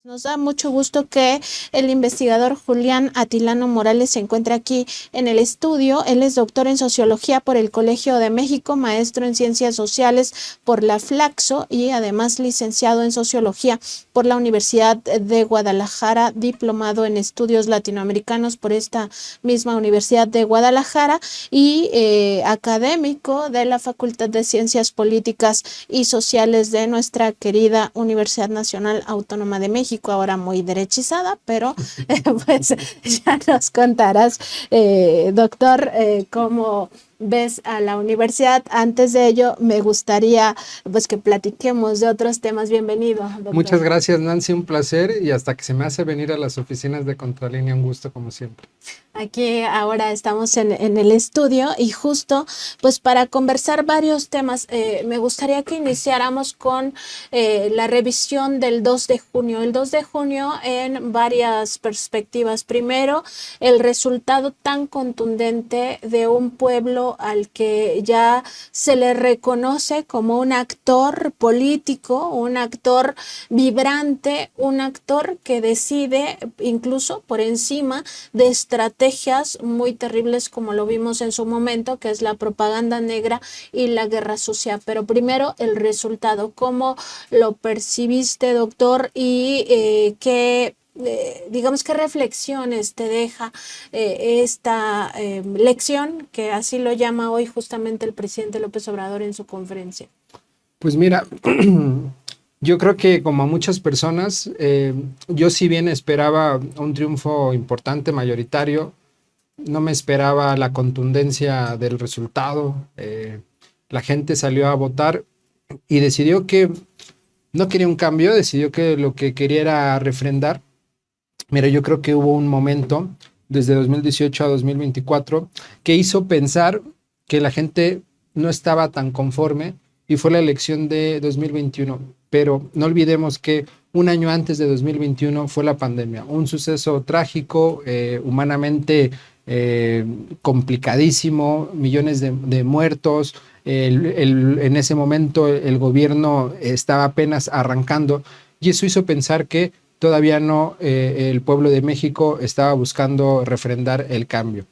Nos da mucho gusto que el investigador Julián Atilano Morales se encuentre aquí en el estudio. Él es doctor en Sociología por el Colegio de México, maestro en Ciencias Sociales por la Flaxo y además licenciado en Sociología por la Universidad de Guadalajara, diplomado en Estudios Latinoamericanos por esta misma Universidad de Guadalajara y académico de la Facultad de Ciencias Políticas y Sociales de nuestra querida Universidad Nacional Autónoma de México, ahora muy derechizada, pero pues ya nos contarás, doctor, cómo ves a la universidad. Antes de ello, me gustaría pues que platiquemos de otros temas. Bienvenido, doctor. Muchas gracias, Nancy, un placer y hasta que se me hace venir a las oficinas de Contralínea, un gusto como siempre. Aquí ahora estamos en el estudio y justo pues para conversar varios temas, me gustaría que iniciáramos con la revisión del 2 de junio. El 2 de junio en varias perspectivas. Primero, el resultado tan contundente de un pueblo al que ya se le reconoce como un actor político, un actor vibrante, un actor que decide incluso por encima de estrategias muy terribles como lo vimos en su momento, que es la propaganda negra y la guerra sucia. Pero primero el resultado, ¿cómo lo percibiste, doctor? Y digamos, qué reflexiones te deja esta lección, que así lo llama hoy justamente el presidente López Obrador en su conferencia. Pues mira, yo creo que como a muchas personas, yo si bien esperaba un triunfo importante, mayoritario, no me esperaba la contundencia del resultado. La gente salió a votar y decidió que no quería un cambio, decidió que lo que quería era refrendar. Mira, yo creo que hubo un momento desde 2018 a 2024 que hizo pensar que la gente no estaba tan conforme y fue la elección de 2021. Pero no olvidemos que un año antes de 2021 fue la pandemia, un suceso trágico, humanamente complicadísimo, millones de muertos. En ese momento el gobierno estaba apenas arrancando y eso hizo pensar que todavía no el pueblo de México estaba buscando refrendar el cambio.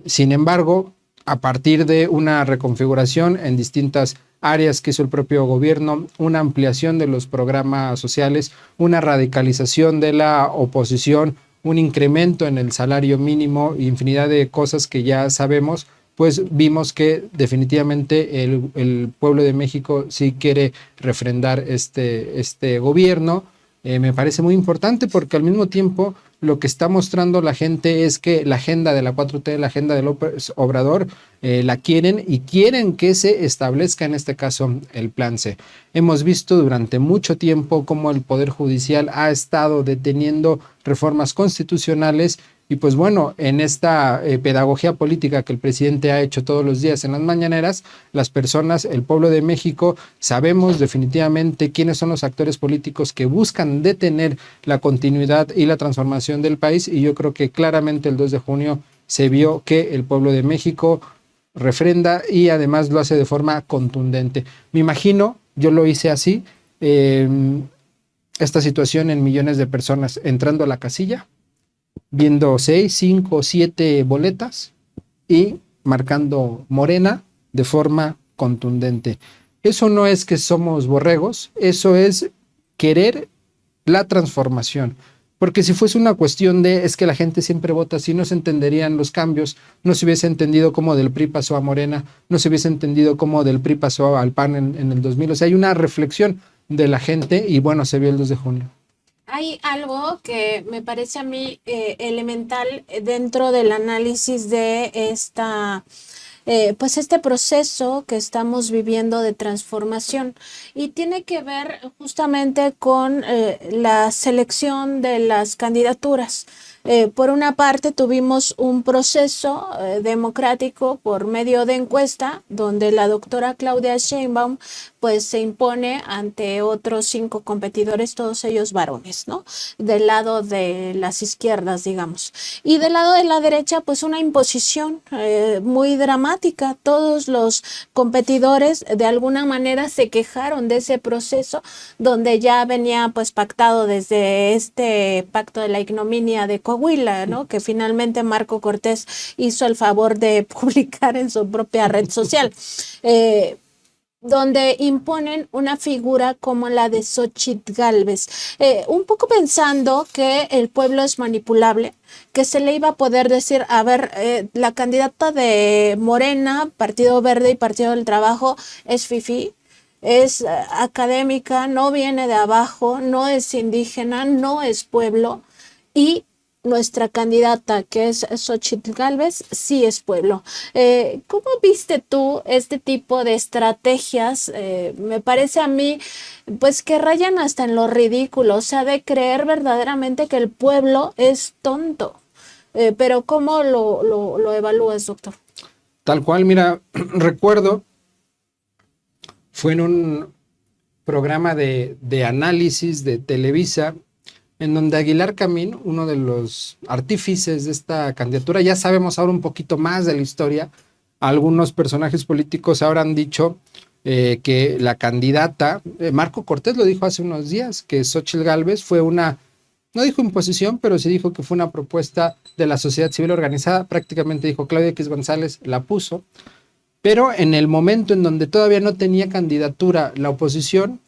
Sin embargo, a partir de una reconfiguración en distintas áreas que hizo el propio gobierno, una ampliación de los programas sociales, una radicalización de la oposición, un incremento en el salario mínimo, infinidad de cosas que ya sabemos, pues vimos que definitivamente el pueblo de México sí quiere refrendar este gobierno. Me parece muy importante porque al mismo tiempo lo que está mostrando la gente es que la agenda de la 4T, la agenda de López Obrador, la quieren y quieren que se establezca en este caso el plan C. Hemos visto durante mucho tiempo cómo el Poder Judicial ha estado deteniendo reformas constitucionales y pues bueno, en esta pedagogía política que el presidente ha hecho todos los días en las mañaneras, las personas, el pueblo de México, sabemos definitivamente quiénes son los actores políticos que buscan detener la continuidad y la transformación del país y yo creo que claramente el 2 de junio se vio que el pueblo de México refrenda y además lo hace de forma contundente. Me imagino, yo lo hice así, esta situación en millones de personas entrando a la casilla, viendo 6, 5, 7 boletas y marcando Morena de forma contundente. Eso no es que somos borregos, eso es querer la transformación. Porque si fuese una cuestión de es que la gente siempre vota así, no se entenderían los cambios, no se hubiese entendido cómo del PRI pasó a Morena, no se hubiese entendido cómo del PRI pasó al PAN en el 2000. O sea, hay una reflexión de la gente y bueno, se vio el 2 de junio. Hay algo que me parece a mí elemental dentro del análisis de pues este proceso que estamos viviendo de transformación y tiene que ver justamente con la selección de las candidaturas. Por una parte tuvimos un proceso democrático por medio de encuesta, donde la doctora Claudia Sheinbaum pues se impone ante otros 5 competidores, todos ellos varones, ¿no? Del lado de las izquierdas, digamos. Y del lado de la derecha, pues una imposición muy dramática. Todos los competidores de alguna manera se quejaron de ese proceso, donde ya venía pues pactado desde este pacto de la ignominia de Coahuila, ¿no? Que finalmente Marco Cortés hizo el favor de publicar en su propia red social. Donde imponen una figura como la de Xóchitl Gálvez, un poco pensando que el pueblo es manipulable, que se le iba a poder decir, a ver, la candidata de Morena, Partido Verde y Partido del Trabajo es fifí, es académica, no viene de abajo, no es indígena, no es pueblo, y nuestra candidata, que es Xóchitl Gálvez, sí es pueblo. ¿Cómo viste tú este tipo de estrategias? Me parece a mí, pues que rayan hasta en lo ridículo, o sea, de creer verdaderamente que el pueblo es tonto. Pero ¿cómo lo evalúas, doctor? Tal cual, mira, recuerdo, fue en un programa de análisis de Televisa, en donde Aguilar Camín, uno de los artífices de esta candidatura, ya sabemos ahora un poquito más de la historia. Algunos personajes políticos ahora han dicho que la candidata, Marco Cortés lo dijo hace unos días, que Xóchitl Gálvez fue una, no dijo imposición, pero sí dijo que fue una propuesta de la sociedad civil organizada. Prácticamente dijo Claudia X González la puso, pero en el momento en donde todavía no tenía candidatura la oposición,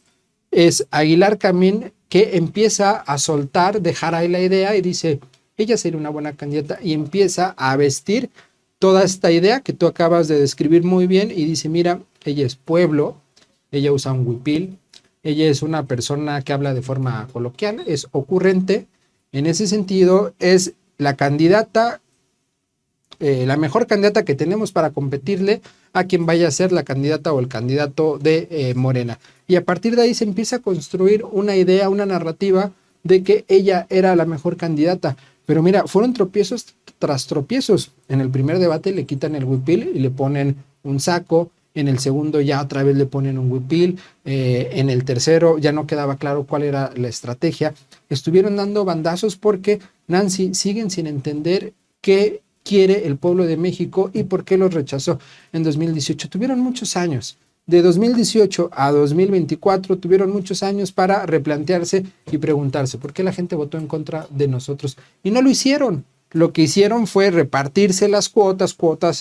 es Aguilar Camín que empieza a soltar, dejar ahí la idea y dice, ella sería una buena candidata, y empieza a vestir toda esta idea que tú acabas de describir muy bien y dice, mira, ella es pueblo, ella usa un huipil, ella es una persona que habla de forma coloquial, es ocurrente, en ese sentido es la candidata, la mejor candidata que tenemos para competirle a quien vaya a ser la candidata o el candidato de Morena. Y a partir de ahí se empieza a construir una idea, una narrativa de que ella era la mejor candidata. Pero mira, fueron tropiezos tras tropiezos. En el primer debate le quitan el huipil y le ponen un saco. En el segundo ya otra vez le ponen un huipil. En el tercero ya no quedaba claro cuál era la estrategia. Estuvieron dando bandazos porque, Nancy, siguen sin entender qué quiere el pueblo de México y por qué los rechazó en 2018. Tuvieron muchos años. De 2018 a 2024 tuvieron muchos años para replantearse y preguntarse por qué la gente votó en contra de nosotros. Y no lo hicieron. Lo que hicieron fue repartirse las cuotas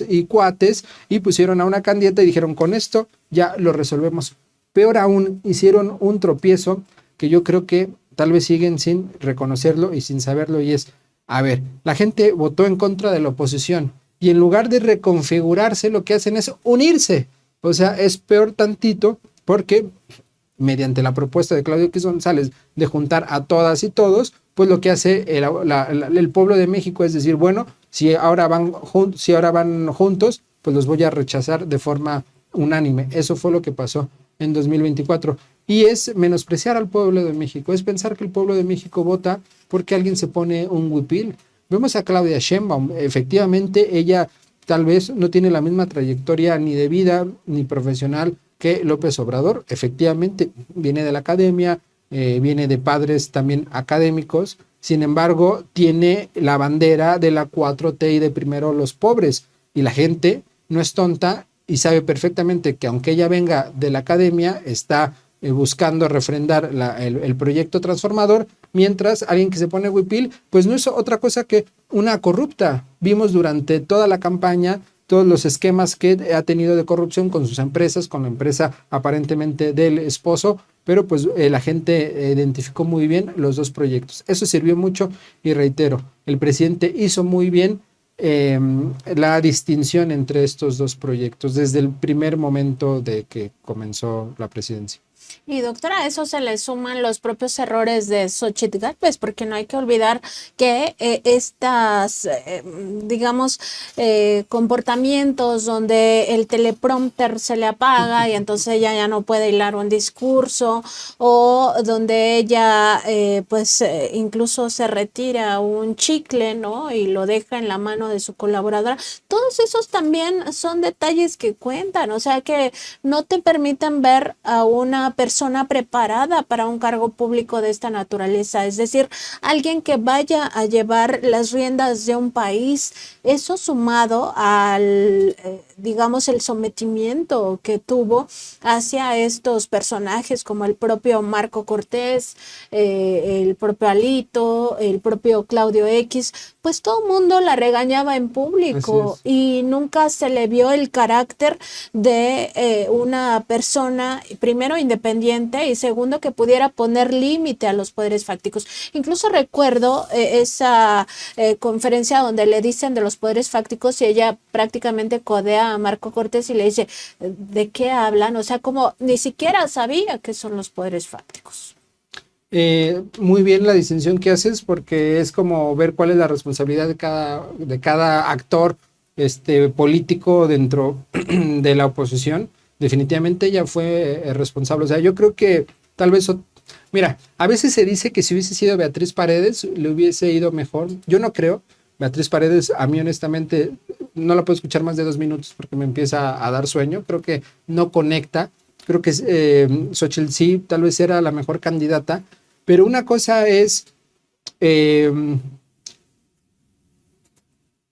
y cuates, y pusieron a una candidata y dijeron, con esto ya lo resolvemos. Peor aún, hicieron un tropiezo que yo creo que tal vez siguen sin reconocerlo y sin saberlo, y es, a ver, la gente votó en contra de la oposición y en lugar de reconfigurarse lo que hacen es unirse. O sea, es peor tantito porque mediante la propuesta de Claudio X González de juntar a todas y todos, pues lo que hace el pueblo de México es decir, bueno, si ahora van juntos, pues los voy a rechazar de forma unánime. Eso fue lo que pasó en 2024. Y es menospreciar al pueblo de México, es pensar que el pueblo de México vota porque alguien se pone un huipil. Vemos a Claudia Sheinbaum, efectivamente ella tal vez no tiene la misma trayectoria ni de vida ni profesional que López Obrador. Efectivamente viene de la academia, viene de padres también académicos, sin embargo tiene la bandera de la 4T y de primero los pobres, y la gente no es tonta y sabe perfectamente que aunque ella venga de la academia, está buscando refrendar el proyecto transformador, mientras alguien que se pone huipil, pues no es otra cosa que una corrupta. Vimos durante toda la campaña todos los esquemas que ha tenido de corrupción con sus empresas, con la empresa aparentemente del esposo, pero pues la gente identificó muy bien los dos proyectos. Eso sirvió mucho y reitero, el presidente hizo muy bien la distinción entre estos dos proyectos desde el primer momento de que comenzó la presidencia. Y doctora, a eso se le suman los propios errores de Xochitl Gálvez, porque no hay que olvidar que digamos, comportamientos donde el teleprompter se le apaga y entonces ella ya no puede hilar un discurso, o donde ella incluso se retira un chicle, ¿no? Y lo deja en la mano de su colaboradora. Todos esos también son detalles que cuentan, o sea, que no te permiten ver a una persona preparada para un cargo público de esta naturaleza, es decir, alguien que vaya a llevar las riendas de un país. Eso sumado al, digamos, el sometimiento que tuvo hacia estos personajes como el propio Marco Cortés, el propio Alito, el propio Claudio X, pues todo el mundo la regañaba en público y nunca se le vio el carácter de una persona, primero independiente y segundo que pudiera poner límite a los poderes fácticos. Incluso recuerdo esa conferencia donde le dicen de los poderes fácticos y ella prácticamente codea a Marco Cortés y le dice, ¿de qué hablan? O sea, como ni siquiera sabía qué son los poderes fácticos. Muy bien la distinción que haces, porque es como ver cuál es la responsabilidad de cada actor político dentro de la oposición. Definitivamente ella fue responsable. O sea, yo creo que tal vez, mira, a veces se dice que si hubiese sido Beatriz Paredes le hubiese ido mejor. Yo no creo. Beatriz Paredes, a mí honestamente, no la puedo escuchar más de 2 minutos porque me empieza a dar sueño. Creo que no conecta. Creo que Xochitl sí, tal vez era la mejor candidata, pero una cosa es,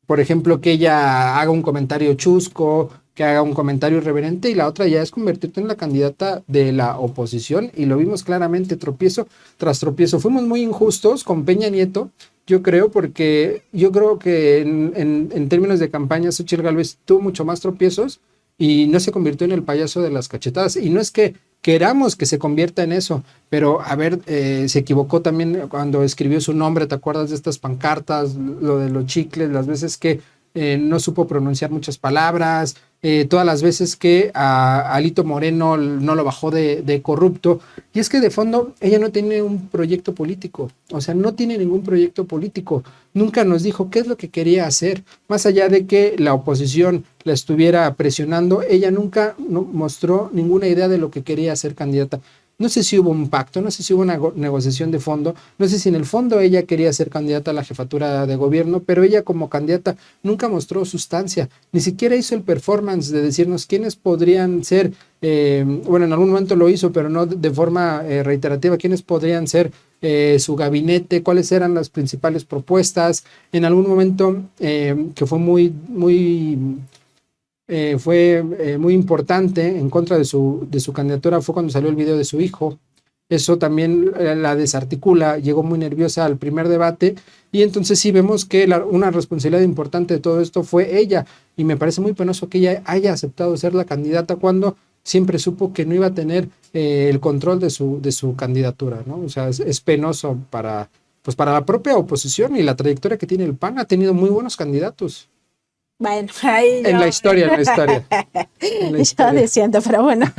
por ejemplo, que ella haga un comentario chusco, que haga un comentario irreverente, y la otra ya es convertirte en la candidata de la oposición, y lo vimos claramente tropiezo tras tropiezo. Fuimos muy injustos con Peña Nieto, yo creo, porque yo creo que en términos de campaña Xochitl Gálvez tuvo mucho más tropiezos y no se convirtió en el payaso de las cachetadas. Y no es que queramos que se convierta en eso, pero a ver, se equivocó también cuando escribió su nombre. ¿Te acuerdas de estas pancartas, lo de los chicles, las veces que no supo pronunciar muchas palabras, todas las veces que a Alito Moreno no lo bajó de corrupto? Y es que de fondo ella no tiene un proyecto político, o sea, no tiene ningún proyecto político. Nunca nos dijo qué es lo que quería hacer, más allá de que la oposición la estuviera presionando. Ella nunca mostró ninguna idea de lo que quería ser candidata. No sé si hubo un pacto, no sé si hubo una negociación de fondo, no sé si en el fondo ella quería ser candidata a la jefatura de gobierno, pero ella como candidata nunca mostró sustancia, ni siquiera hizo el performance de decirnos quiénes podrían ser, bueno, en algún momento lo hizo, pero no de forma reiterativa, quiénes podrían ser su gabinete, cuáles eran las principales propuestas. En algún momento que fue muy importante en contra de su candidatura fue cuando salió el video de su hijo. Eso también la desarticula, llegó muy nerviosa al primer debate, y entonces sí vemos que una responsabilidad importante de todo esto fue ella, y me parece muy penoso que ella haya aceptado ser la candidata cuando siempre supo que no iba a tener el control de su candidatura, ¿no? O sea, es penoso para la propia oposición, y la trayectoria que tiene el PAN. Ha tenido muy buenos candidatos. Bueno, ahí En la historia. Yo diciendo, pero bueno.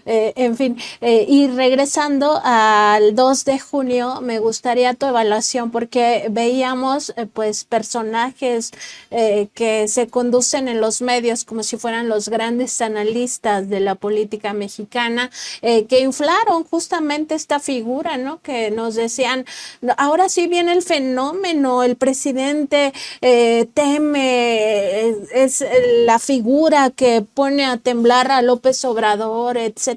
En fin, y regresando al 2 de junio, me gustaría tu evaluación, porque veíamos pues personajes que se conducen en los medios como si fueran los grandes analistas de la política mexicana, que inflaron justamente esta figura, ¿no? Que nos decían, ahora sí viene el fenómeno, el presidente teme, es la figura que pone a temblar a López Obrador, etc.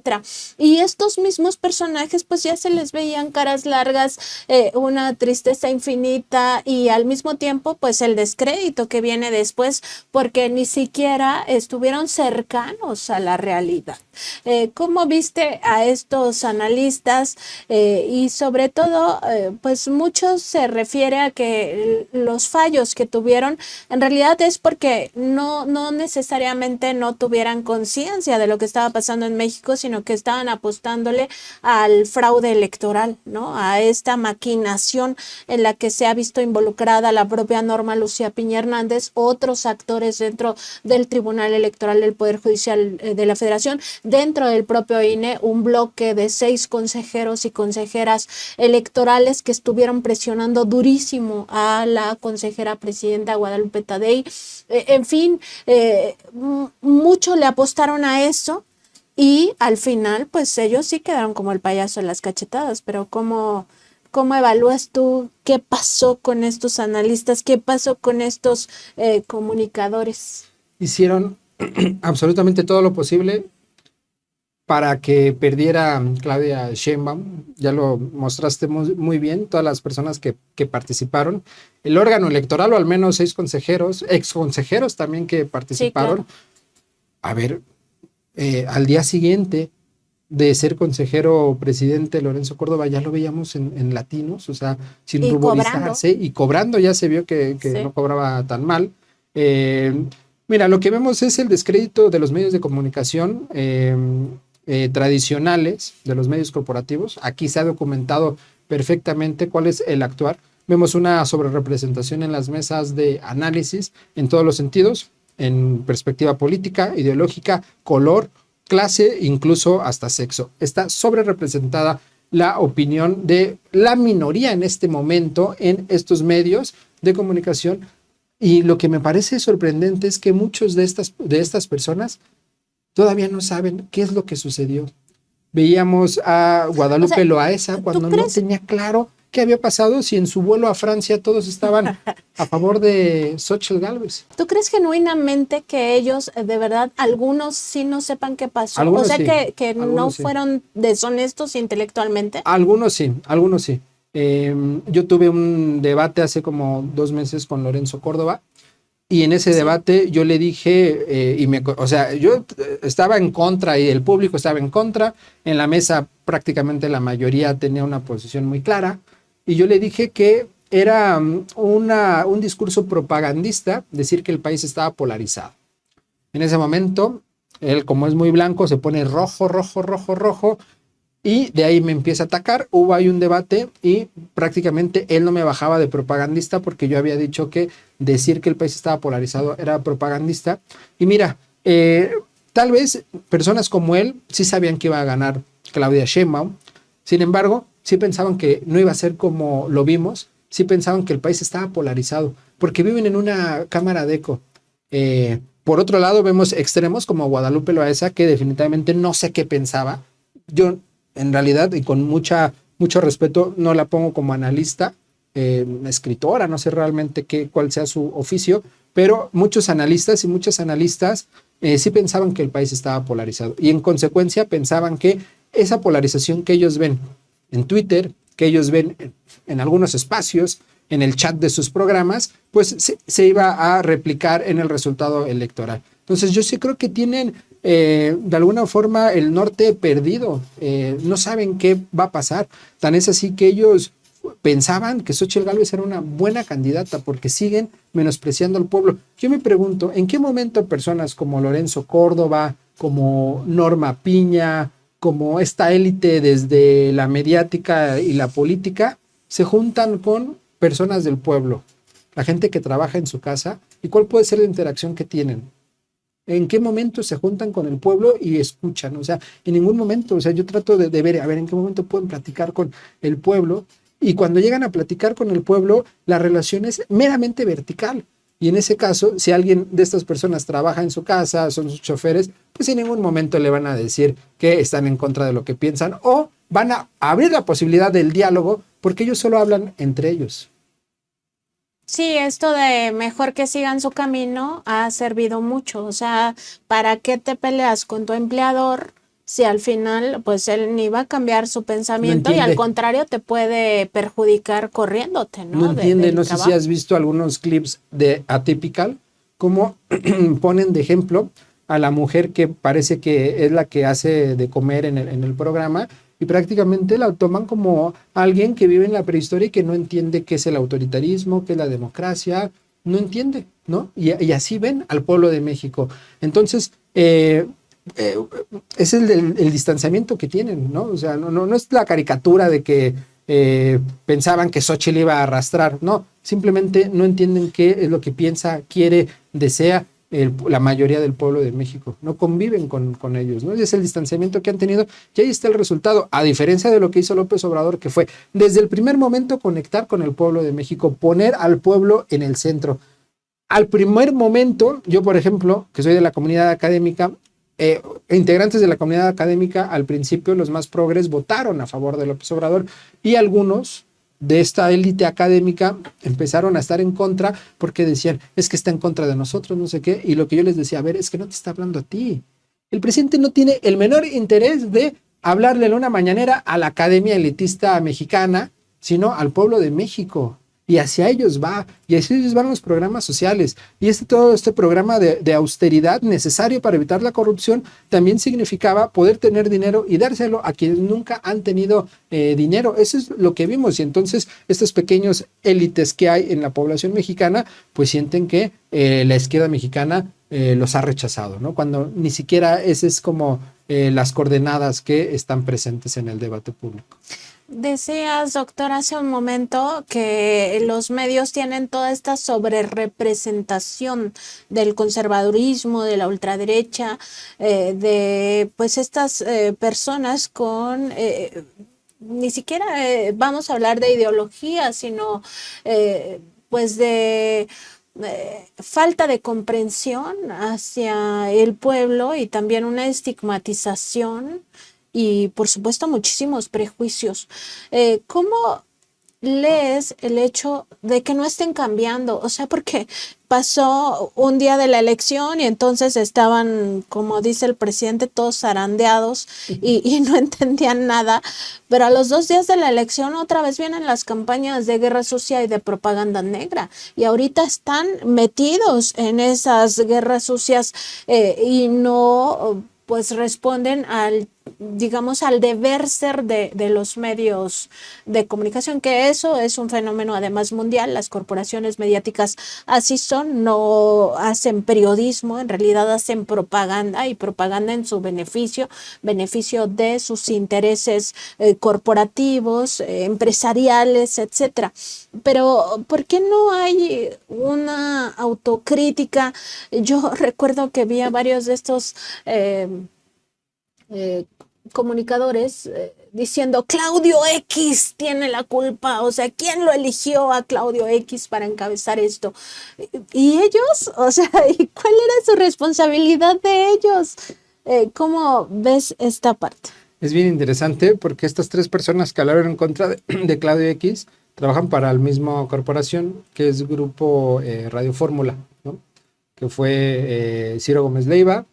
Y estos mismos personajes pues ya se les veían caras largas, una tristeza infinita, y al mismo tiempo pues el descrédito que viene después, porque ni siquiera estuvieron cercanos a la realidad. ¿Cómo viste a estos analistas? Y sobre todo pues mucho se refiere a que los fallos que tuvieron en realidad es porque no necesariamente no tuvieran conciencia de lo que estaba pasando en México, sino que estaban apostándole al fraude electoral, ¿no? A esta maquinación en la que se ha visto involucrada la propia Norma Lucía Piña Hernández, otros actores dentro del Tribunal Electoral del Poder Judicial de la Federación, dentro del propio INE un bloque de 6 consejeros y consejeras electorales que estuvieron presionando durísimo a la consejera presidenta Guadalupe Tadei. En fin, mucho le apostaron a eso y al final pues ellos sí quedaron como el payaso de las cachetadas, pero ¿cómo evalúas tú qué pasó con estos analistas? ¿Qué pasó con estos comunicadores? Hicieron absolutamente todo lo posible para que perdiera Claudia Sheinbaum. Ya lo mostraste muy bien, todas las personas que participaron. El órgano electoral, o al menos 6 consejeros, ex consejeros también que participaron. Sí, claro. A ver, al día siguiente de ser consejero presidente Lorenzo Córdoba, ya lo veíamos en Latinos, o sea, sin ruborizarse y cobrando, ya se vio que sí, no cobraba tan mal. Mira, lo que vemos es el descrédito de los medios de comunicación tradicionales, de los medios corporativos. Aquí se ha documentado perfectamente cuál es el actuar. Vemos una sobrerepresentación en las mesas de análisis en todos los sentidos, en perspectiva política, ideológica, color, clase, incluso hasta sexo. Está sobrerepresentada la opinión de la minoría en este momento en estos medios de comunicación, y lo que me parece sorprendente es que muchos de estas personas todavía no saben qué es lo que sucedió. Veíamos a Guadalupe Loaesa cuando no tenía claro qué había pasado, si en su vuelo a Francia todos estaban a favor de Xóchitl Gálvez. ¿Tú crees genuinamente que ellos, de verdad, algunos sí no sepan qué pasó? Algunos o sea, sí, que no sí fueron deshonestos intelectualmente. Algunos sí, algunos sí. Yo tuve un debate hace como 2 meses con Lorenzo Córdoba, y en ese debate yo le dije, o sea, yo estaba en contra y el público estaba en contra. En la mesa prácticamente la mayoría tenía una posición muy clara, y yo le dije que era un discurso propagandista decir que el país estaba polarizado. En ese momento, él, como es muy blanco, se pone rojo, rojo, rojo, rojo, y de ahí me empieza a atacar. Hubo ahí un debate y prácticamente él no me bajaba de propagandista, porque yo había dicho que decir que el país estaba polarizado era propagandista. Y mira, tal vez personas como él sí sabían que iba a ganar Claudia Sheinbaum. Sin embargo, sí pensaban que no iba a ser como lo vimos. Sí pensaban que el país estaba polarizado, porque viven en una cámara de eco. Por otro lado, vemos extremos como Guadalupe Loaesa, que definitivamente no sé qué pensaba. Yo, en realidad, y con mucho respeto, no la pongo como analista, escritora, no sé realmente cuál sea su oficio, pero muchos analistas y muchas analistas sí pensaban que el país estaba polarizado, y en consecuencia pensaban que esa polarización que ellos ven en Twitter, que ellos ven en algunos espacios, en el chat de sus programas, pues se iba a replicar en el resultado electoral. Entonces yo sí creo que tienen de alguna forma el norte perdido, no saben qué va a pasar. Tan es así que ellos pensaban que Xóchitl Gálvez era una buena candidata, porque siguen menospreciando al pueblo. Yo me pregunto, ¿en qué momento personas como Lorenzo Córdoba, como Norma Piña, como esta élite desde la mediática y la política, se juntan con personas del pueblo, la gente que trabaja en su casa, y cuál puede ser la interacción que tienen? ¿En qué momento se juntan con el pueblo y escuchan? O sea, en ningún momento. O sea, yo trato de ver, a ver, en qué momento pueden platicar con el pueblo, y cuando llegan a platicar con el pueblo, la relación es meramente vertical. Y en ese caso, si alguien de estas personas trabaja en su casa, son sus choferes, pues en ningún momento le van a decir que están en contra de lo que piensan, o van a abrir la posibilidad del diálogo, porque ellos solo hablan entre ellos. Sí, esto de mejor que sigan su camino ha servido mucho. O sea, ¿para qué te peleas con tu empleador si al final pues él ni va a cambiar su pensamiento y al contrario te puede perjudicar corriéndote, ¿no? No entiende, no sé si has visto algunos clips de Atypical, cómo ponen de ejemplo a la mujer que parece que es la que hace de comer en el programa, y prácticamente la toman como alguien que vive en la prehistoria y que no entiende qué es el autoritarismo, qué es la democracia, no entiende, ¿no? Y así ven al pueblo de México. Entonces, es el distanciamiento que tienen, ¿no? O sea, no es la caricatura de que pensaban que Xóchitl iba a arrastrar, no, simplemente no entienden qué es lo que piensa, quiere, desea, la mayoría del pueblo de México, no conviven con ellos, ¿no? Es el distanciamiento que han tenido y ahí está el resultado, a diferencia de lo que hizo López Obrador, que fue desde el primer momento conectar con el pueblo de México, poner al pueblo en el centro. Al primer momento, yo por ejemplo, que soy de la comunidad académica, integrantes de la comunidad académica, al principio los más progres votaron a favor de López Obrador y algunos de esta élite académica empezaron a estar en contra porque decían, es que está en contra de nosotros, no sé qué, y lo que yo les decía, a ver, es que no te está hablando a ti. El presidente no tiene el menor interés de hablarle en una mañanera a la academia elitista mexicana, sino al pueblo de México. Y hacia ellos va, y hacia ellos van los programas sociales. Y todo este programa de austeridad necesario para evitar la corrupción también significaba poder tener dinero y dárselo a quienes nunca han tenido dinero. Eso es lo que vimos. Y entonces estos pequeños élites que hay en la población mexicana, pues sienten que la izquierda mexicana los ha rechazado, ¿no? Cuando ni siquiera esas es como las coordenadas que están presentes en el debate público. Decías, doctor, hace un momento que los medios tienen toda esta sobrerepresentación del conservadurismo, de la ultraderecha, de pues estas personas con ni siquiera vamos a hablar de ideología, sino pues de falta de comprensión hacia el pueblo y también una estigmatización y por supuesto muchísimos prejuicios. ¿Cómo lees el hecho de que no estén cambiando? O sea, porque pasó un día de la elección y entonces estaban, como dice el presidente, todos zarandeados y no entendían nada, pero a los 2 días de la elección otra vez vienen las campañas de guerra sucia y de propaganda negra y ahorita están metidos en esas guerras sucias y no pues responden al, digamos, al deber ser de los medios de comunicación, que eso es un fenómeno además mundial. Las corporaciones mediáticas así son, no hacen periodismo, en realidad hacen propaganda y propaganda en su beneficio de sus intereses corporativos, empresariales, etcétera. Pero ¿por qué no hay una autocrítica? Yo recuerdo que vi a varios de estos comunicadores diciendo Claudio X tiene la culpa, o sea, ¿quién lo eligió a Claudio X para encabezar esto? Y ellos, o sea, ¿y cuál era su responsabilidad de ellos? ¿Cómo ves esta parte? Es bien interesante porque estas 3 personas que hablaron en contra de Claudio X trabajan para la misma corporación que es Grupo Radio Fórmula, ¿no? Que fue Ciro Gómez Leiva,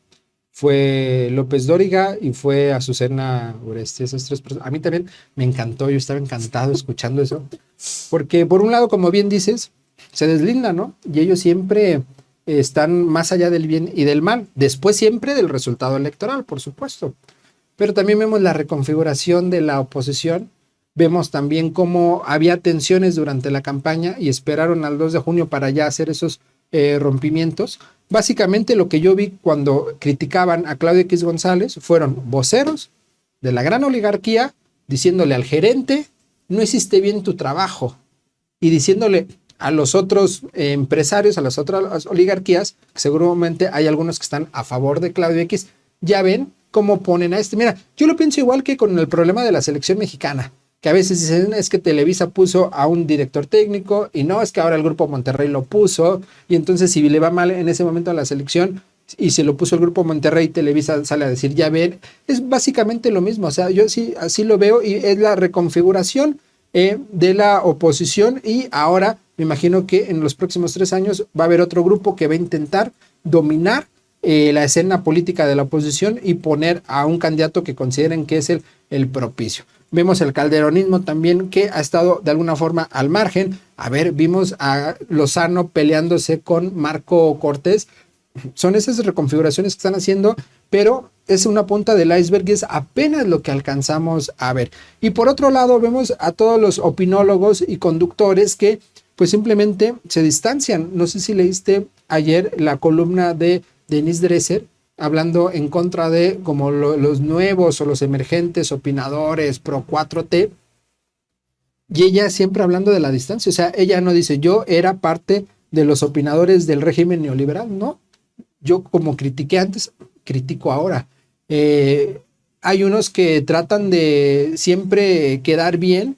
fue López Dóriga y fue Azucena Uresti. Esas 3 personas. A mí también me encantó, yo estaba encantado escuchando eso, porque por un lado, como bien dices, se deslindan, ¿no? Y ellos siempre están más allá del bien y del mal, después siempre del resultado electoral, por supuesto. Pero también vemos la reconfiguración de la oposición, vemos también cómo había tensiones durante la campaña y esperaron al 2 de junio para ya hacer esos rompimientos. Básicamente lo que yo vi cuando criticaban a Claudio X González fueron voceros de la gran oligarquía diciéndole al gerente, no hiciste bien tu trabajo, y diciéndole a los otros empresarios, a las otras oligarquías, seguramente hay algunos que están a favor de Claudio X, ya ven cómo ponen a este. Mira, yo lo pienso igual que con el problema de la selección mexicana, que a veces dicen es que Televisa puso a un director técnico y no, es que ahora el Grupo Monterrey lo puso, y entonces si le va mal en ese momento a la selección y se lo puso el Grupo Monterrey, Televisa sale a decir, ya ven, es básicamente lo mismo. O sea, yo sí así lo veo y es la reconfiguración de la oposición, y ahora me imagino que en los próximos 3 años va a haber otro grupo que va a intentar dominar la escena política de la oposición y poner a un candidato que consideren que es el propicio. Vemos el calderonismo también, que ha estado de alguna forma al margen. A ver, vimos a Lozano peleándose con Marco Cortés. Son esas reconfiguraciones que están haciendo, pero es una punta del iceberg y es apenas lo que alcanzamos a ver. Y por otro lado vemos a todos los opinólogos y conductores que pues simplemente se distancian. No sé si leíste ayer la columna de Denise Dresser, hablando en contra de como los nuevos o los emergentes opinadores pro 4T, y ella siempre hablando de la distancia. O sea, ella no dice yo era parte de los opinadores del régimen neoliberal, no. yo como critiqué antes, critico ahora. Hay unos que tratan de siempre quedar bien,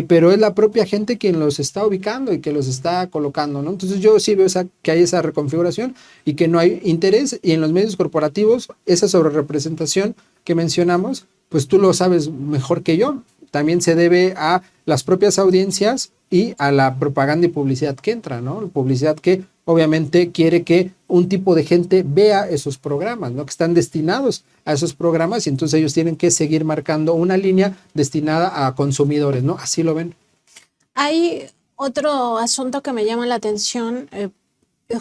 pero es la propia gente quien los está ubicando y que los está colocando, ¿no? Entonces yo sí veo que hay esa reconfiguración y que no hay interés, y en los medios corporativos esa sobrerepresentación que mencionamos, pues tú lo sabes mejor que yo, también se debe a las propias audiencias y a la propaganda y publicidad que entra, ¿no? Publicidad que obviamente quiere que un tipo de gente vea esos programas, ¿no? Que están destinados a esos programas, y entonces ellos tienen que seguir marcando una línea destinada a consumidores, ¿no? Así lo ven. Hay otro asunto que me llama la atención,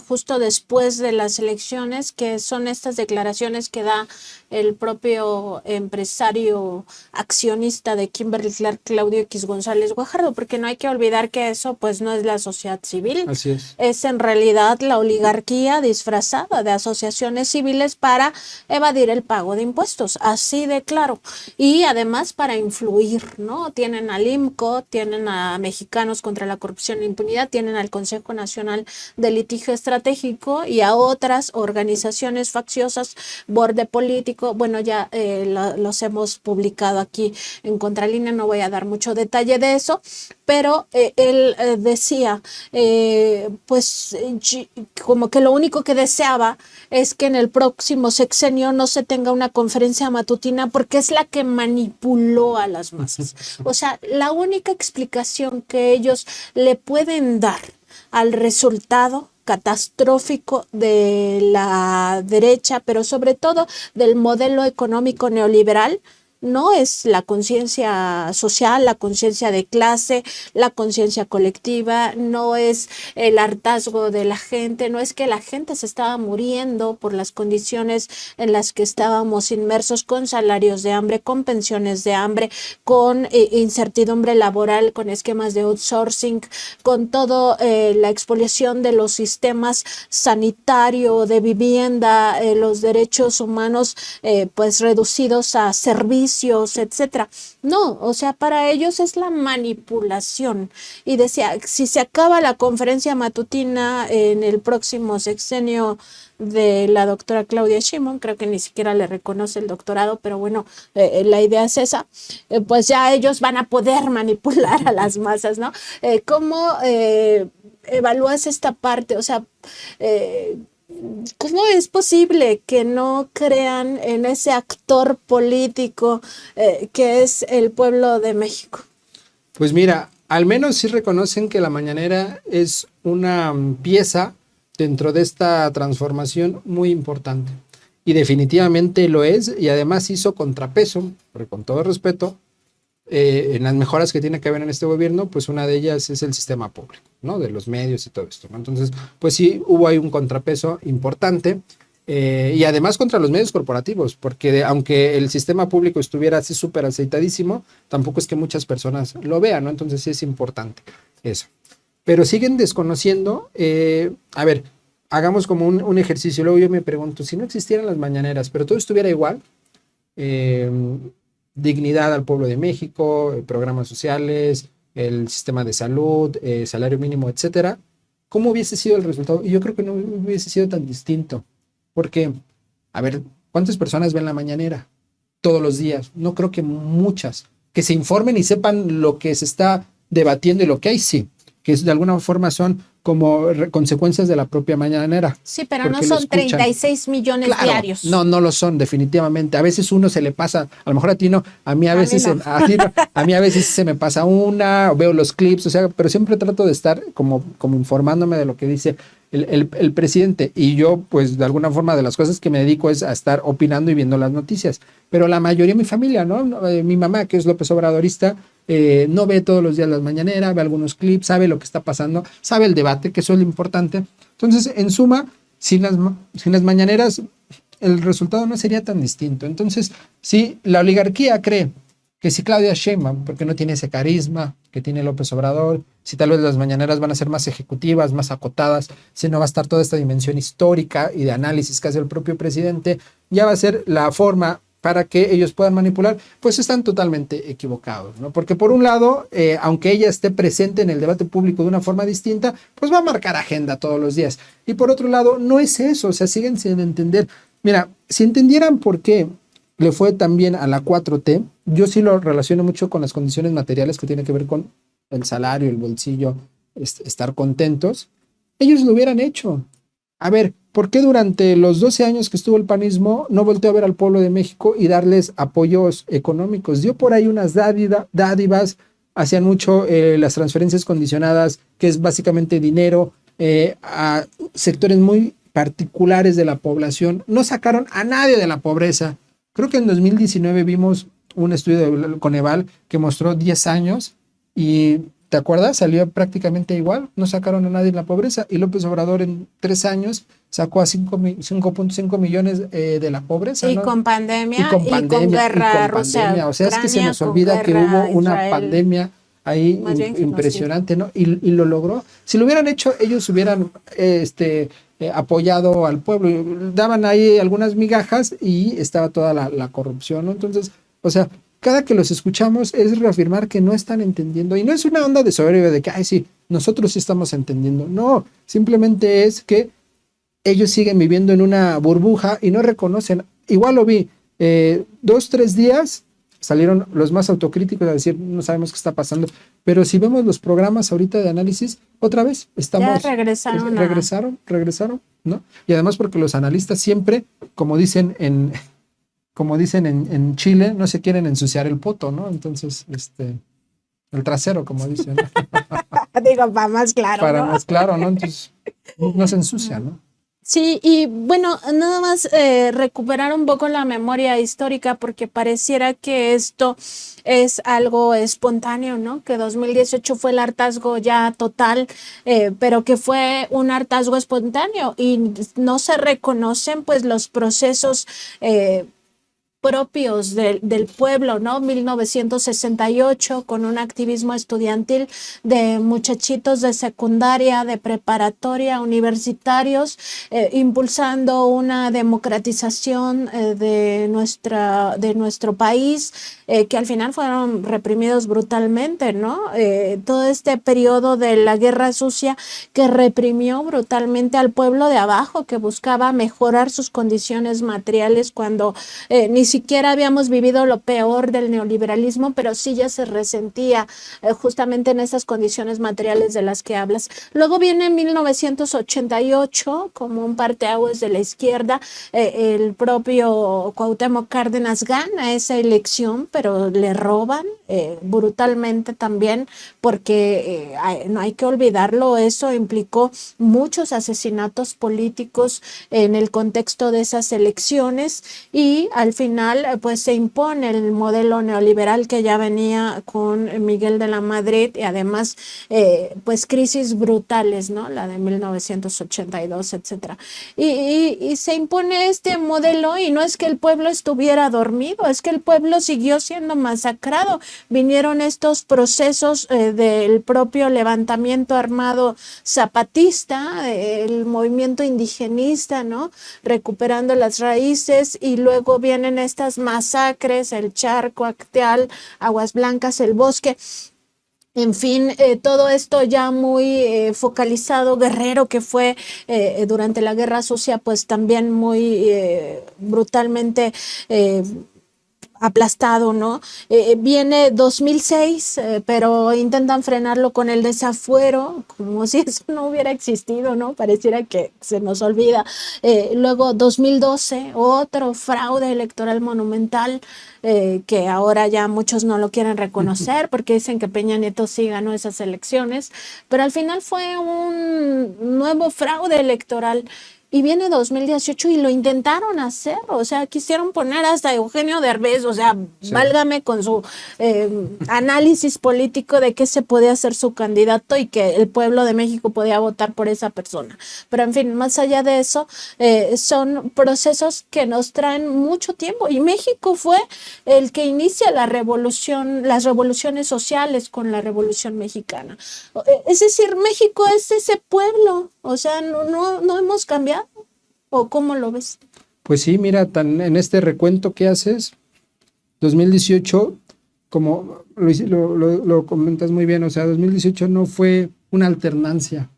justo después de las elecciones, que son estas declaraciones que da el propio empresario accionista de Kimberly-Clark, Claudio X González Guajardo, porque no hay que olvidar que eso pues no es la sociedad civil. Así es. Es en realidad la oligarquía disfrazada de asociaciones civiles para evadir el pago de impuestos, así de claro. Y además para influir, ¿no? Tienen al IMCO, tienen a Mexicanos contra la Corrupción e Impunidad, tienen al Consejo Nacional de Litigio Estratégico y a otras organizaciones facciosas, borde político. Bueno, ya los hemos publicado aquí en Contralínea, no voy a dar mucho detalle de eso, pero él decía, pues como que lo único que deseaba es que en el próximo sexenio no se tenga una conferencia matutina porque es la que manipuló a las masas. O sea, la única explicación que ellos le pueden dar al resultado catastrófico de la derecha, pero sobre todo del modelo económico neoliberal, no es la conciencia social, la conciencia de clase, la conciencia colectiva, no es el hartazgo de la gente, no es que la gente se estaba muriendo por las condiciones en las que estábamos inmersos, con salarios de hambre, con pensiones de hambre, con incertidumbre laboral, con esquemas de outsourcing, con todo la expoliación de los sistemas sanitario, de vivienda, los derechos humanos pues reducidos a servicios, etcétera. No, o sea, para ellos es la manipulación. Y decía, si se acaba la conferencia matutina en el próximo sexenio de la doctora Claudia Sheinbaum, creo que ni siquiera le reconoce el doctorado, pero bueno, la idea es esa, pues ya ellos van a poder manipular a las masas, ¿no? ¿Cómo evalúas esta parte? O sea, ¿cómo es posible que no crean en ese actor político que es el pueblo de México? Pues mira, al menos sí reconocen que la mañanera es una pieza dentro de esta transformación muy importante. Y definitivamente lo es, y además hizo contrapeso, porque con todo respeto, en las mejoras que tiene que haber en este gobierno, pues una de ellas es el sistema público, ¿no? De los medios y todo esto, ¿no? Entonces, pues sí, hubo ahí un contrapeso importante, y además contra los medios corporativos, porque aunque el sistema público estuviera así súper aceitadísimo, tampoco es que muchas personas lo vean, ¿no? Entonces sí es importante eso. Pero siguen desconociendo, a ver, hagamos como un ejercicio, luego yo me pregunto, si no existieran las mañaneras, pero todo estuviera igual, dignidad al pueblo de México, programas sociales, el sistema de salud, salario mínimo, etcétera, ¿cómo hubiese sido el resultado? Y yo creo que no hubiese sido tan distinto, porque, a ver, ¿cuántas personas ven la mañanera todos los días? No creo que muchas, que se informen y sepan lo que se está debatiendo y lo que hay, sí, que de alguna forma son como consecuencias de la propia mañanera. Sí, pero no son 36 millones claro, diarios. No lo son, definitivamente. A veces uno se le pasa, a lo mejor a ti no, a mí a veces, mí no. a mí a veces se me pasa una, o veo los clips, o sea, pero siempre trato de estar como informándome de lo que dice el presidente, y yo pues de alguna forma de las cosas que me dedico es a estar opinando y viendo las noticias, pero la mayoría de mi familia, ¿no? Mi mamá, que es López Obradorista, no ve todos los días las mañaneras, ve algunos clips, sabe lo que está pasando, sabe el debate, que eso es lo importante. Entonces, en suma, sin las mañaneras, el resultado no sería tan distinto. Entonces, si la oligarquía cree que si Claudia Sheinbaum, porque no tiene ese carisma que tiene López Obrador, si tal vez las mañaneras van a ser más ejecutivas, más acotadas, si no va a estar toda esta dimensión histórica y de análisis que hace el propio presidente, ya va a ser la forma para que ellos puedan manipular, pues están totalmente equivocados, ¿no? Porque por un lado, aunque ella esté presente en el debate público de una forma distinta, pues va a marcar agenda todos los días. Y por otro lado, no es eso, o sea, siguen sin entender. Mira, si entendieran por qué le fue tan bien a la 4T, yo sí lo relaciono mucho con las condiciones materiales que tiene que ver con el salario, el bolsillo, estar contentos, ellos lo hubieran hecho. A ver, ¿por qué durante los 12 años que estuvo el panismo no volteó a ver al pueblo de México y darles apoyos económicos? Dio por ahí unas dádivas, hacían mucho las transferencias condicionadas, que es básicamente dinero, a sectores muy particulares de la población. No sacaron a nadie de la pobreza. Creo que en 2019 vimos un estudio de Coneval que mostró 10 años y ¿te acuerdas? Salió prácticamente igual, no sacaron a nadie en la pobreza y López Obrador en 3 años sacó a 5.5 millones de la pobreza, Y ¿no? con pandemia Y con y con pandemia, guerra Rusia-Ucrania, o sea, es que se nos olvida que hubo una Israel, pandemia ahí más bien impresionante, ¿no? Y lo logró. Si lo hubieran hecho, ellos hubieran apoyado al pueblo, daban ahí algunas migajas y estaba toda la corrupción, ¿no? Entonces, o sea, cada que los escuchamos es reafirmar que no están entendiendo y no es una onda de soberbia de que, ay, sí, nosotros sí estamos entendiendo. No, simplemente es que ellos siguen viviendo en una burbuja y no reconocen. Igual lo vi, 2, 3 días salieron los más autocríticos a decir, no sabemos qué está pasando, pero si vemos los programas ahorita de análisis, otra vez estamos, ya regresaron regresaron, ¿no? Y además porque los analistas siempre, como dicen en Chile, no se quieren ensuciar el poto, ¿no? Entonces, el trasero, como dicen, ¿no? Digo, para más claro, Para ¿no? más claro, ¿no? Entonces, no se ensucia, ¿no? Sí, y bueno, nada más recuperar un poco la memoria histórica porque pareciera que esto es algo espontáneo, ¿no? Que 2018 fue el hartazgo ya total, pero que fue un hartazgo espontáneo y no se reconocen pues los procesos propios del pueblo, ¿no? 1968, con un activismo estudiantil de muchachitos de secundaria, de preparatoria, universitarios, impulsando una democratización de nuestro país, que al final fueron reprimidos brutalmente, ¿no? Todo este periodo de la guerra sucia que reprimió brutalmente al pueblo de abajo, que buscaba mejorar sus condiciones materiales cuando ni siquiera habíamos vivido lo peor del neoliberalismo, pero sí ya se resentía justamente en esas condiciones materiales de las que hablas. Luego viene 1988 como un parteaguas de la izquierda, el propio Cuauhtémoc Cárdenas gana esa elección, pero le roban brutalmente también, porque no hay que olvidarlo, eso implicó muchos asesinatos políticos en el contexto de esas elecciones y al final pues se impone el modelo neoliberal que ya venía con Miguel de la Madrid y además pues crisis brutales, ¿no? La de 1982, etcétera. Y se impone este modelo y no es que el pueblo estuviera dormido, es que el pueblo siguió siendo masacrado. Vinieron estos procesos del propio levantamiento armado zapatista, el movimiento indigenista, ¿no? Recuperando las raíces y luego vienen estas masacres, el Charco, Acteal, Aguas Blancas, el Bosque. En fin, todo esto ya muy focalizado, Guerrero, que fue durante la Guerra Sucia, pues también muy brutalmente aplastado, ¿no? Viene 2006, pero intentan frenarlo con el desafuero, como si eso no hubiera existido, ¿no? Pareciera que se nos olvida. Luego 2012, otro fraude electoral monumental, que ahora ya muchos no lo quieren reconocer porque dicen que Peña Nieto sí ganó esas elecciones, pero al final fue un nuevo fraude electoral. Y viene 2018 y lo intentaron hacer, o sea, quisieron poner hasta Eugenio Derbez, o sea, sí, válgame con su análisis político de que se podía hacer su candidato y que el pueblo de México podía votar por esa persona. Pero en fin, más allá de eso, son procesos que nos traen mucho tiempo y México fue el que inicia la revolución, las revoluciones sociales con la Revolución Mexicana. Es decir, México es ese pueblo, o sea, no hemos cambiado. ¿O cómo lo ves? Pues sí, mira, en este recuento que haces, 2018, como lo comentas muy bien, o sea, 2018 no fue una alternancia,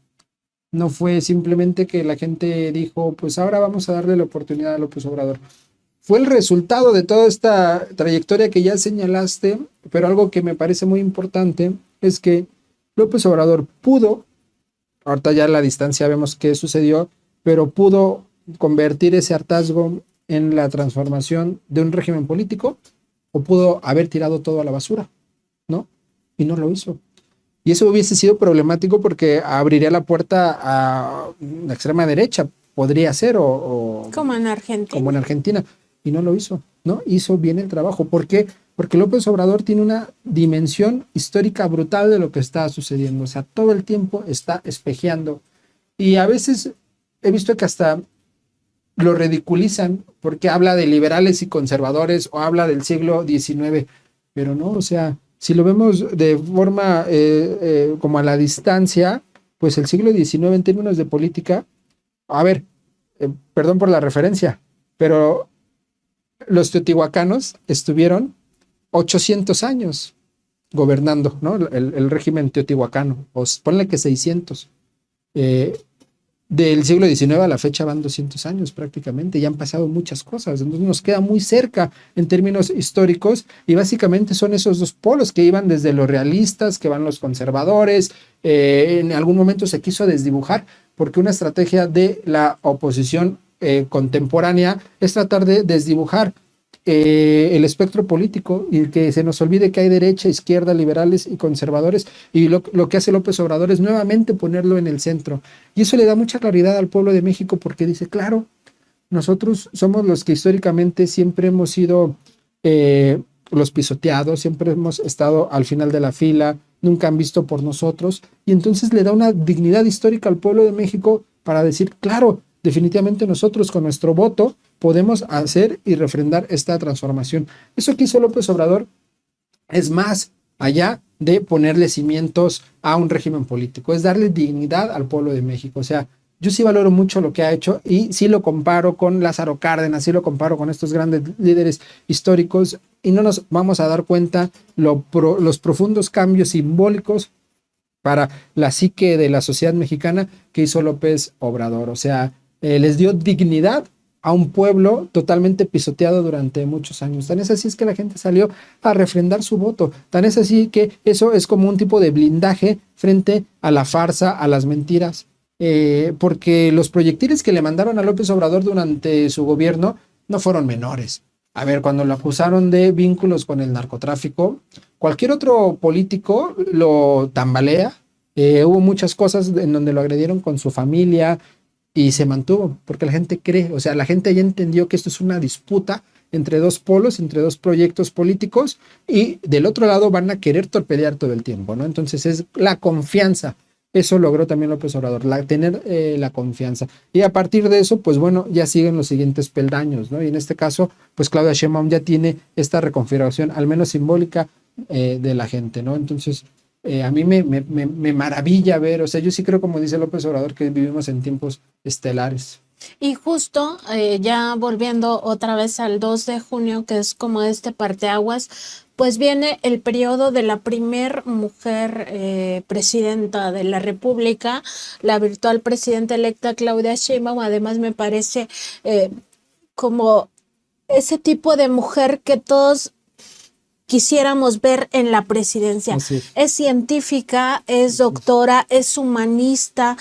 no fue simplemente que la gente dijo, pues ahora vamos a darle la oportunidad a López Obrador. Fue el resultado de toda esta trayectoria que ya señalaste, pero algo que me parece muy importante es que López Obrador pudo, ahorita ya a la distancia vemos qué sucedió, pero pudo convertir ese hartazgo en la transformación de un régimen político o pudo haber tirado todo a la basura, ¿no? Y no lo hizo. Y eso hubiese sido problemático porque abriría la puerta a la extrema derecha, podría ser, Como en Argentina. como en Argentina, y no lo hizo, ¿no? Hizo bien el trabajo. ¿Por qué? Porque López Obrador tiene una dimensión histórica brutal de lo que está sucediendo, o sea, todo el tiempo está espejeando. Y a veces he visto que hasta lo ridiculizan porque habla de liberales y conservadores o habla del siglo XIX, pero no, o sea, si lo vemos de forma como a la distancia, pues el siglo XIX en términos de política, a ver, perdón por la referencia, pero los teotihuacanos estuvieron 800 años gobernando, ¿no? El régimen teotihuacano, o ponle que 600. Eh, Del siglo XIX a la fecha van 200 años prácticamente, y han pasado muchas cosas, entonces nos queda muy cerca en términos históricos, y básicamente son esos dos polos que iban desde los realistas, que van los conservadores, en algún momento se quiso desdibujar, porque una estrategia de la oposición contemporánea es tratar de desdibujar el espectro político y que se nos olvide que hay derecha, izquierda, liberales y conservadores, y lo que hace López Obrador es nuevamente ponerlo en el centro, y eso le da mucha claridad al pueblo de México porque dice, claro, nosotros somos los que históricamente siempre hemos sido los pisoteados, siempre hemos estado al final de la fila, nunca han visto por nosotros, y entonces le da una dignidad histórica al pueblo de México para decir, claro, definitivamente nosotros con nuestro voto podemos hacer y refrendar esta transformación. Eso que hizo López Obrador es más allá de ponerle cimientos a un régimen político, es darle dignidad al pueblo de México. O sea, yo sí valoro mucho lo que ha hecho y sí lo comparo con Lázaro Cárdenas, sí lo comparo con estos grandes líderes históricos, y no nos vamos a dar cuenta los profundos cambios simbólicos para la psique de la sociedad mexicana que hizo López Obrador. O sea, les dio dignidad a un pueblo totalmente pisoteado durante muchos años. Tan es así es que la gente salió a refrendar su voto. Tan es así que eso es como un tipo de blindaje frente a la farsa, a las mentiras. Porque los proyectiles que le mandaron a López Obrador durante su gobierno no fueron menores. A ver, cuando lo acusaron de vínculos con el narcotráfico, cualquier otro político lo tambalea. Hubo muchas cosas en donde lo agredieron con su familia y se mantuvo, porque la gente cree, o sea, la gente ya entendió que esto es una disputa entre dos polos, entre dos proyectos políticos, y del otro lado van a querer torpedear todo el tiempo, ¿no? Entonces es la confianza. Eso logró también López Obrador, tener la confianza. Y a partir de eso, pues bueno, ya siguen los siguientes peldaños, ¿no? Y en este caso, pues Claudia Sheinbaum ya tiene esta reconfiguración, al menos simbólica, de la gente, ¿no? Entonces, a mí me maravilla ver, o sea, yo sí creo, como dice López Obrador, que vivimos en tiempos estelares. Y justo, ya volviendo otra vez al 2 de junio, que es como este parteaguas, pues viene el periodo de la primer mujer presidenta de la República, la virtual presidenta electa Claudia Sheinbaum. Además me parece como ese tipo de mujer que todos quisiéramos ver en la presidencia. Es científica, es doctora, es humanista,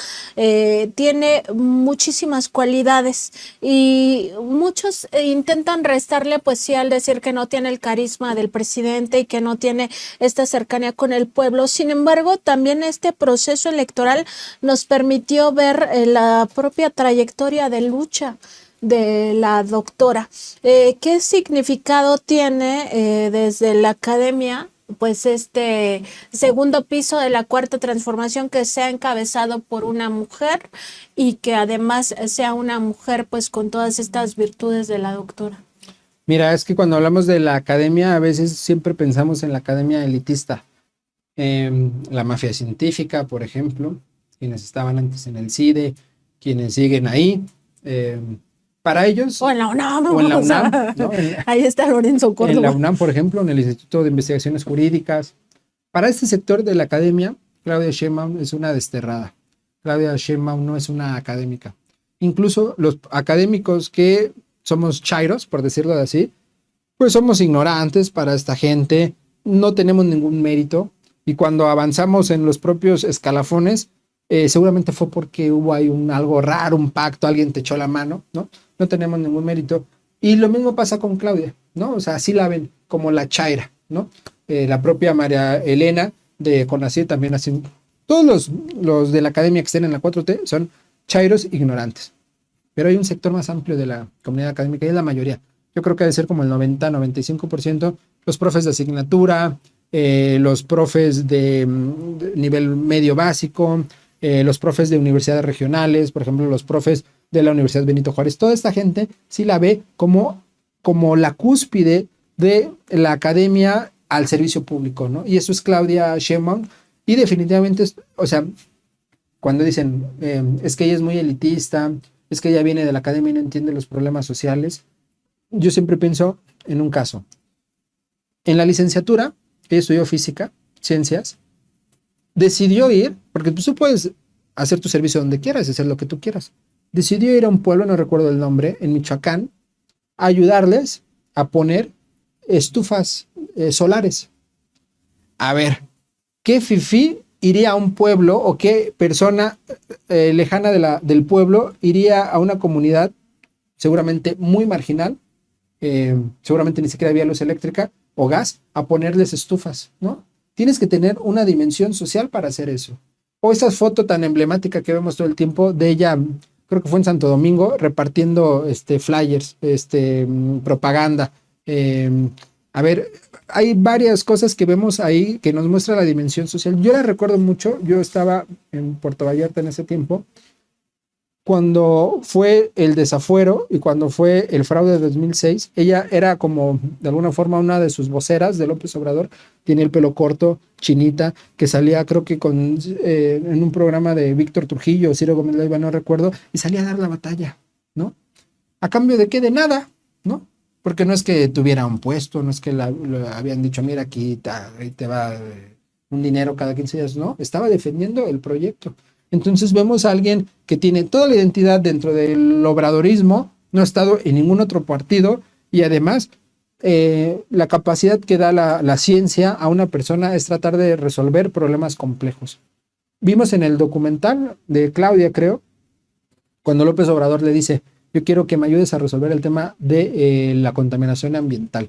tiene muchísimas cualidades, y muchos intentan restarle pues sí al decir que no tiene el carisma del presidente y que no tiene esta cercanía con el pueblo. Sin embargo, también este proceso electoral nos permitió ver la propia trayectoria de lucha de la doctora. ¿Qué significado tiene desde la academia, pues este segundo piso de la cuarta transformación, que sea encabezado por una mujer y que además sea una mujer pues con todas estas virtudes de la doctora? Mira, es que cuando hablamos de la academia, a veces siempre pensamos en la academia elitista. La mafia científica, por ejemplo, quienes estaban antes en el CIDE, quienes siguen ahí. Para ellos, O en la UNAM, o en la o sea, UNAM, ¿no? ahí está Lorenzo Córdoba. En la UNAM, por ejemplo, en el Instituto de Investigaciones Jurídicas. Para este sector de la academia, Claudia Sheinbaum es una desterrada. Claudia Sheinbaum no es una académica. Incluso los académicos que somos chairos, por decirlo así, pues somos ignorantes para esta gente, no tenemos ningún mérito y cuando avanzamos en los propios escalafones, seguramente fue porque hubo ahí algo raro, un pacto, alguien te echó la mano, ¿no? No tenemos ningún mérito. Y lo mismo pasa con Claudia, ¿no? O sea, así la ven como la chaira, ¿no? La propia María Elena de CONACYT también así. Todos los de la academia que estén en la 4T son chairos ignorantes. Pero hay un sector más amplio de la comunidad académica y es la mayoría. Yo creo que debe ser como el 90-95%, los profes de asignatura, los profes de nivel medio básico, los profes de universidades regionales, por ejemplo, los profes de la Universidad Benito Juárez. Toda esta gente sí la ve como la cúspide de la academia al servicio público, ¿no? Y eso es Claudia Sheinbaum. Y definitivamente, o sea, cuando dicen, es que ella es muy elitista, es que ella viene de la academia y no entiende los problemas sociales, yo siempre pienso en un caso. En la licenciatura, ella estudió física, ciencias, decidió ir, porque tú puedes hacer tu servicio donde quieras, hacer lo que tú quieras. Decidió ir a un pueblo, no recuerdo el nombre, en Michoacán, a ayudarles a poner estufas solares. A ver, ¿qué fifí iría a un pueblo o qué persona lejana del pueblo iría a una comunidad seguramente muy marginal, seguramente ni siquiera había luz eléctrica o gas, a ponerles estufas, ¿no? Tienes que tener una dimensión social para hacer eso. O esa foto tan emblemática que vemos todo el tiempo de ella, creo que fue en Santo Domingo, repartiendo flyers, propaganda. A ver, hay varias cosas que vemos ahí que nos muestra la dimensión social. Yo la recuerdo mucho, yo estaba en Puerto Vallarta en ese tiempo, cuando fue el desafuero y cuando fue el fraude de 2006, ella era como de alguna forma una de sus voceras de López Obrador, tiene el pelo corto, chinita, que salía creo que en un programa de Víctor Trujillo, Ciro Gómez Leiva, no recuerdo, y salía a dar la batalla, ¿no? ¿A cambio de qué? De nada, ¿no? Porque no es que tuviera un puesto, no es que le habían dicho, mira, aquí te va un dinero cada 15 días, no, estaba defendiendo el proyecto. Entonces vemos a alguien que tiene toda la identidad dentro del obradorismo, no ha estado en ningún otro partido y además la capacidad que da la ciencia a una persona es tratar de resolver problemas complejos. Vimos en el documental de Claudia, creo, cuando López Obrador le dice, yo quiero que me ayudes a resolver el tema de la contaminación ambiental.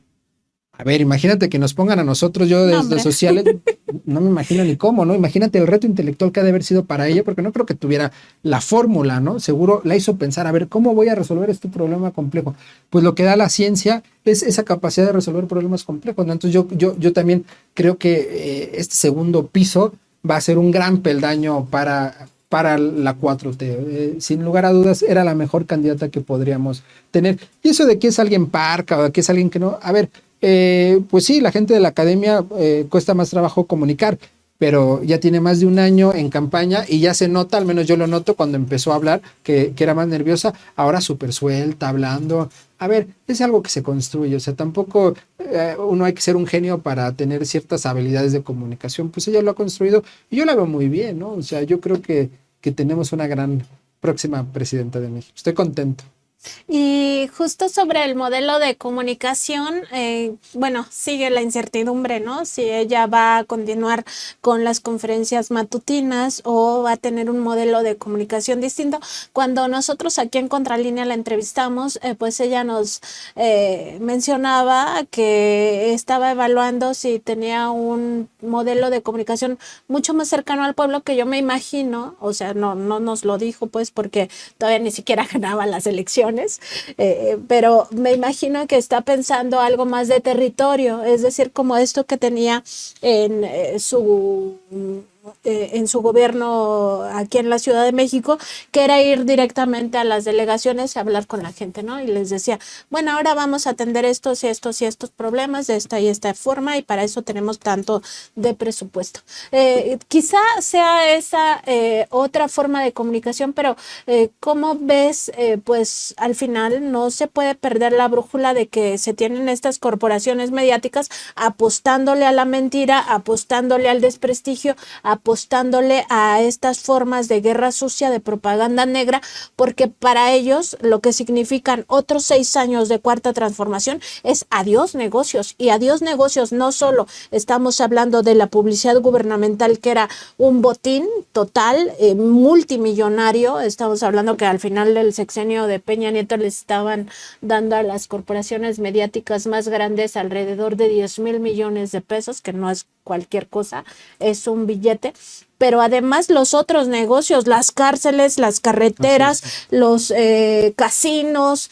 A ver, imagínate que nos pongan a nosotros, yo desde sociales, no me imagino ni cómo, ¿no? Imagínate el reto intelectual que ha de haber sido para ella, porque no creo que tuviera la fórmula, ¿no? Seguro la hizo pensar, a ver, ¿cómo voy a resolver este problema complejo? Pues lo que da la ciencia es esa capacidad de resolver problemas complejos, ¿no? Entonces yo también creo que este segundo piso va a ser un gran peldaño para la 4T. Sin lugar a dudas, era la mejor candidata que podríamos tener. Y eso de que es alguien parca o de que es alguien que no, a ver, pues sí, la gente de la academia cuesta más trabajo comunicar, pero ya tiene más de un año en campaña y ya se nota, al menos yo lo noto cuando empezó a hablar, que era más nerviosa, ahora súper suelta, hablando. A ver, es algo que se construye, o sea, tampoco uno hay que ser un genio para tener ciertas habilidades de comunicación, pues ella lo ha construido y yo la veo muy bien, ¿no? O sea, yo creo que tenemos una gran próxima presidenta de México. Estoy contento. Y justo sobre el modelo de comunicación, bueno, sigue la incertidumbre, ¿no? Si ella va a continuar con las conferencias matutinas o va a tener un modelo de comunicación distinto. Cuando nosotros aquí en Contralínea la entrevistamos, pues ella nos mencionaba que estaba evaluando si tenía un modelo de comunicación mucho más cercano al pueblo, que yo me imagino, o sea, no nos lo dijo pues porque todavía ni siquiera ganaba las elecciones. Pero me imagino que está pensando algo más de territorio, es decir, como esto que tenía en su en su gobierno aquí en la Ciudad de México, que era ir directamente a las delegaciones y hablar con la gente, ¿no? Y les decía, bueno, ahora vamos a atender estos y estos y estos problemas de esta y esta forma, y para eso tenemos tanto de presupuesto. Quizá sea esa otra forma de comunicación, pero ¿cómo ves? Pues al final no se puede perder la brújula de que se tienen estas corporaciones mediáticas apostándole a la mentira, apostándole al desprestigio, apostándole a estas formas de guerra sucia, de propaganda negra, porque para ellos lo que significan otros 6 años de cuarta transformación es adiós negocios. Y adiós negocios no solo estamos hablando de la publicidad gubernamental, que era un botín total, multimillonario. Estamos hablando que al final del sexenio de Peña Nieto les estaban dando a las corporaciones mediáticas más grandes alrededor de 10,000 millones de pesos, que no es cualquier cosa, es un billete. Pero además los otros negocios, las cárceles, las carreteras, los casinos,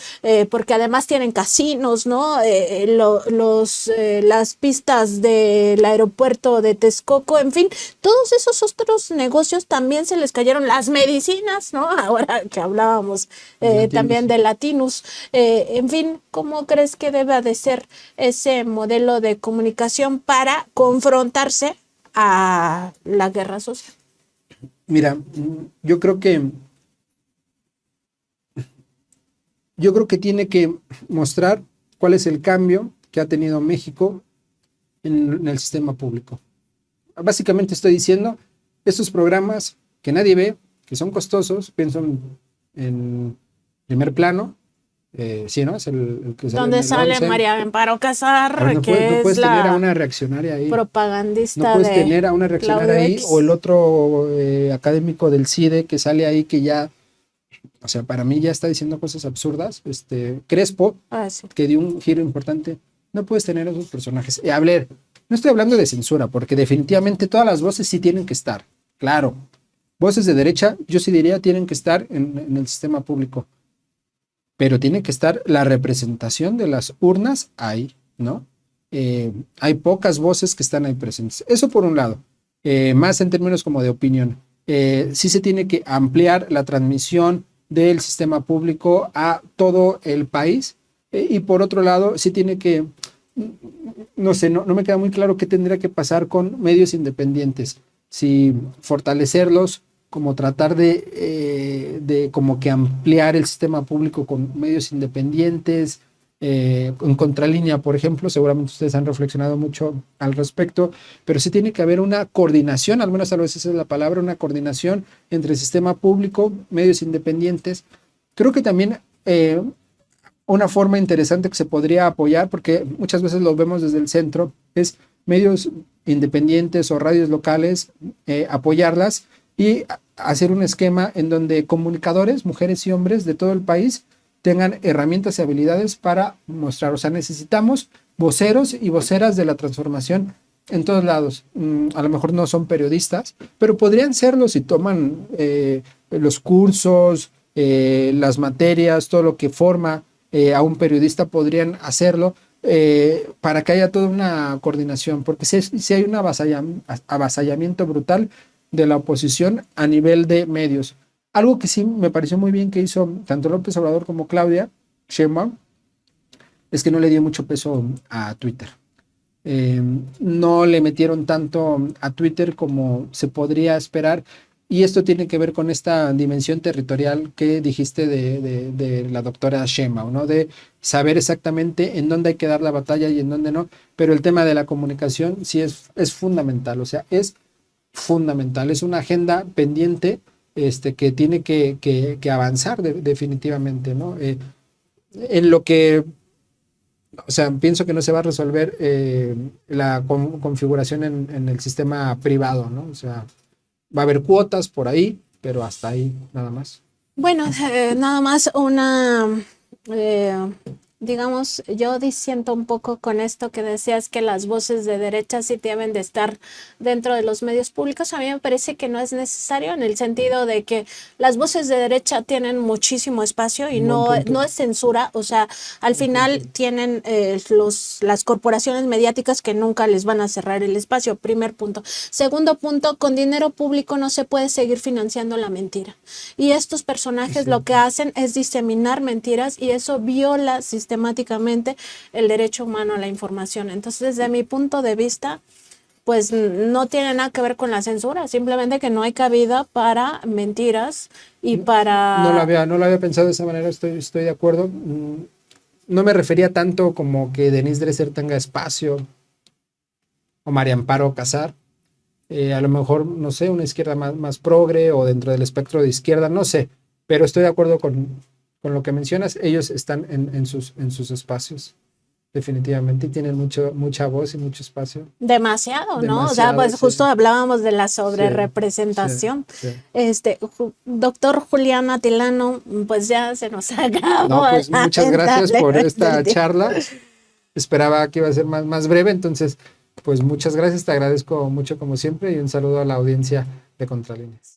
porque además tienen casinos, ¿no? Las pistas del aeropuerto de Texcoco, en fin, todos esos otros negocios también se les cayeron. Las medicinas, ¿no? Ahora que hablábamos también de Latinus. En fin, ¿cómo crees que debe de ser ese modelo de comunicación para confrontarse a la guerra social? Mira, yo creo que tiene que mostrar cuál es el cambio que ha tenido México en el sistema público. Básicamente estoy diciendo, estos programas que nadie ve, que son costosos, pienso en primer plano, sí, ¿no? Es el que sale. Donde sale María Amparo Casar, no que puedes es tener la a una reaccionaria ahí. Propagandista. No puedes tener a una reaccionaria ahí, o el otro académico del CIDE que sale ahí, que ya, o sea, para mí ya está diciendo cosas absurdas. Crespo, sí, que dio un giro importante. No puedes tener a esos personajes. No estoy hablando de censura, porque definitivamente todas las voces sí tienen que estar. Claro, voces de derecha, yo sí diría, tienen que estar en el sistema público. Pero tiene que estar la representación de las urnas ahí, ¿no? Hay pocas voces que están ahí presentes. Eso por un lado, más en términos como de opinión. Sí se tiene que ampliar la transmisión del sistema público a todo el país, y por otro lado, sí tiene que, no sé, no me queda muy claro qué tendría que pasar con medios independientes. Si fortalecerlos, como tratar de como que ampliar el sistema público con medios independientes, en contralínea, por ejemplo. Seguramente ustedes han reflexionado mucho al respecto, pero sí tiene que haber una coordinación, al menos a veces es la palabra, una coordinación entre el sistema público, medios independientes. Creo que también una forma interesante que se podría apoyar, porque muchas veces lo vemos desde el centro, es medios independientes o radios locales, apoyarlas y hacer un esquema en donde comunicadores, mujeres y hombres de todo el país, tengan herramientas y habilidades para mostrar. O sea, necesitamos voceros y voceras de la transformación en todos lados. A lo mejor no son periodistas, pero podrían serlo si toman los cursos, las materias, todo lo que forma a un periodista, podrían hacerlo, para que haya toda una coordinación, porque si hay un avasallamiento brutal de la oposición a nivel de medios. Algo que sí me pareció muy bien que hizo tanto López Obrador como Claudia Sheinbaum es que no le dio mucho peso a Twitter. No le metieron tanto a Twitter como se podría esperar, y esto tiene que ver con esta dimensión territorial que dijiste de la doctora Sheinbaum, ¿no? De saber exactamente en dónde hay que dar la batalla y en dónde no, pero el tema de la comunicación sí es fundamental. O sea, es fundamental, es una agenda pendiente, que tiene que avanzar definitivamente, ¿no? En lo que, o sea, pienso que no se va a resolver la configuración en el sistema privado, ¿no? O sea, va a haber cuotas por ahí, pero hasta ahí nada más. Bueno, nada más una digamos, yo disiento un poco con esto que decías que las voces de derecha sí deben de estar dentro de los medios públicos. A mí me parece que no es necesario en el sentido de que las voces de derecha tienen muchísimo espacio y no es censura. O sea, al final tienen las corporaciones mediáticas que nunca les van a cerrar el espacio. Primer punto. Segundo punto, con dinero público no se puede seguir financiando la mentira. Y estos personajes lo que hacen es diseminar mentiras y eso viola sistemáticamente el derecho humano a la información. Entonces, desde mi punto de vista, pues no tiene nada que ver con la censura, simplemente que no hay cabida para mentiras y para... No lo había pensado de esa manera, estoy de acuerdo. No me refería tanto como que Denise Dresser tenga espacio o María Amparo Casar. A lo mejor, no sé, una izquierda más progre o dentro del espectro de izquierda, no sé, pero estoy de acuerdo con lo que mencionas. Ellos están en sus espacios, definitivamente, y tienen mucha voz y mucho espacio. Demasiado, ¿no? O sea, pues justo hablábamos de la sobrerepresentación. Doctor Julián Atilano, pues ya se nos acabó. No, pues muchas gracias por esta charla. Esperaba que iba a ser más breve, entonces, pues muchas gracias, te agradezco mucho como siempre y un saludo a la audiencia de Contralíneas.